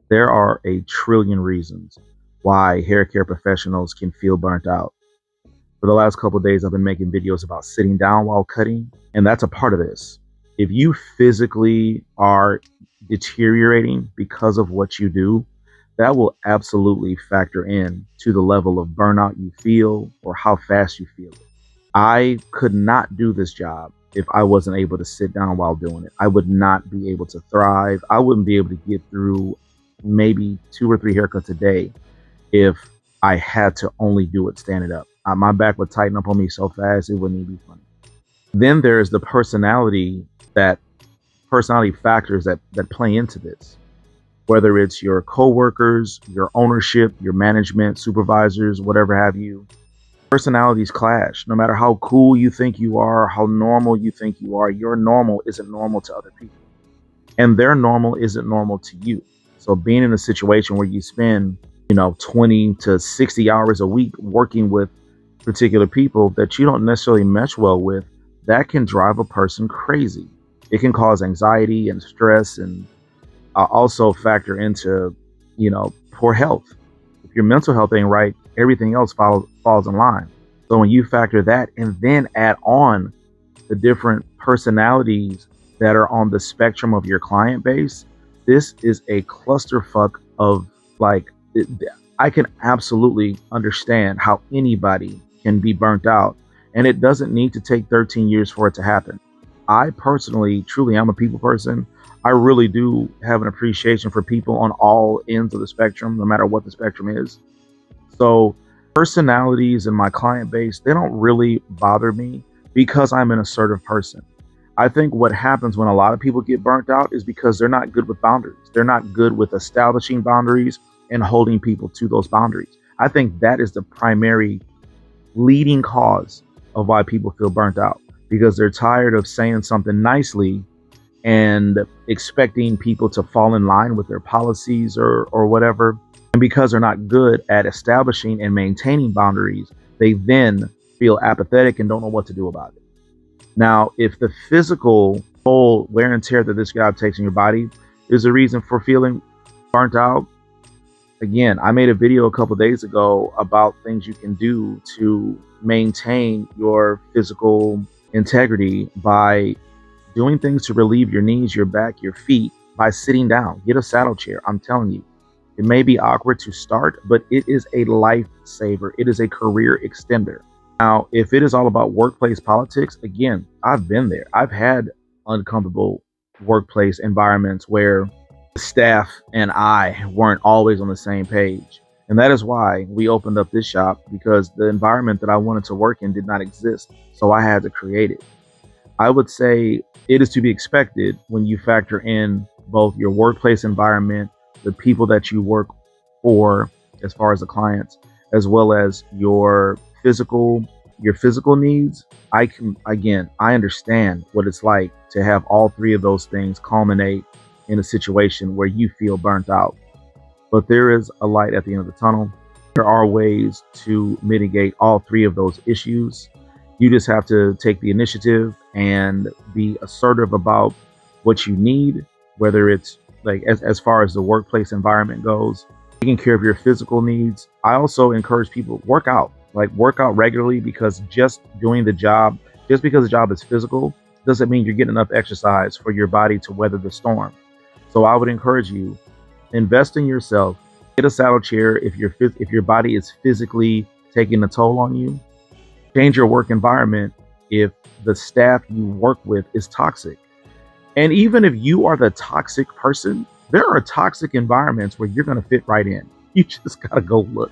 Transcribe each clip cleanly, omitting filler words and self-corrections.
There are a trillion reasons why hair care professionals can feel burnt out. For the last couple of days, I've been making videos about sitting down while cutting, and that's a part of this. If you physically are deteriorating because of what you do, that will absolutely factor in to the level of burnout you feel or how fast you feel it. I could not do this job if I wasn't able to sit down while doing it. I would not be able to thrive. I wouldn't be able to get through maybe two or three haircuts a day if I had to only do it standing up. My back would tighten up on me so fast it wouldn't even be funny. Then there's the that personality factors that play into this. Whether it's your coworkers, your ownership, your management, supervisors, whatever have you, personalities clash. No matter how cool you think you are, how normal you think you are, your normal isn't normal to other people. And their normal isn't normal to you. So being in a situation where you spend, 20 to 60 hours a week working with particular people that you don't necessarily mesh well with, that can drive a person crazy. It can cause anxiety and stress and also factor into, poor health. If your mental health ain't right, everything else falls in line. So when you factor that and then add on the different personalities that are on the spectrum of your client base, this is a clusterfuck of I can absolutely understand how anybody can be burnt out, and it doesn't need to take 13 years for it to happen. I personally, truly, I'm a people person. I really do have an appreciation for people on all ends of the spectrum, no matter what the spectrum is. So personalities in my client base, they don't really bother me because I'm an assertive person. I think what happens when a lot of people get burnt out is because they're not good with boundaries. They're not good with establishing boundaries and holding people to those boundaries. I think that is the primary leading cause of why people feel burnt out, because they're tired of saying something nicely and expecting people to fall in line with their policies or whatever. And because they're not good at establishing and maintaining boundaries, they then feel apathetic and don't know what to do about it. Now, if the physical whole wear and tear that this job takes in your body is a reason for feeling burnt out, again, I made a video a couple days ago about things you can do to maintain your physical integrity by doing things to relieve your knees, your back, your feet by sitting down. Get a saddle chair. I'm telling you, it may be awkward to start, but it is a lifesaver. It is a career extender. Now, if it is all about workplace politics, again, I've been there. I've had uncomfortable workplace environments where the staff and I weren't always on the same page. And that is why we opened up this shop, because the environment that I wanted to work in did not exist. So I had to create it. I would say it is to be expected when you factor in both your workplace environment, the people that you work for, as far as the clients, as well as your physical needs. I understand what it's like to have all three of those things culminate in a situation where you feel burnt out. But there is a light at the end of the tunnel. There are ways to mitigate all three of those issues. You just have to take the initiative and be assertive about what you need, whether it's as far as the workplace environment goes, taking care of your physical needs. I also encourage people work out regularly, because just because the job is physical doesn't mean you're getting enough exercise for your body to weather the storm. So I would encourage you, invest in yourself, get a saddle chair if your body is physically taking a toll on you. Change your work environment if the staff you work with is toxic. And even if you are the toxic person, there are toxic environments where you're going to fit right in. You just got to go look.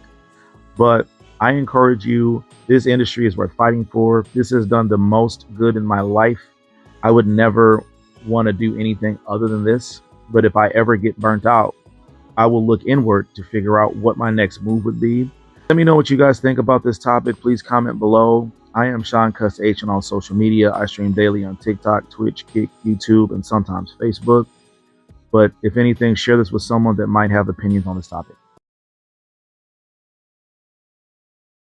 But I encourage you, this industry is worth fighting for. This has done the most good in my life. I would never want to do anything other than this. But if I ever get burnt out, I will look inward to figure out what my next move would be. Let me know what you guys think about this topic. Please comment below. I am Sean Cuss H on all social media. I stream daily on TikTok, Twitch, Kick, YouTube, and sometimes Facebook. But if anything, share this with someone that might have opinions on this topic.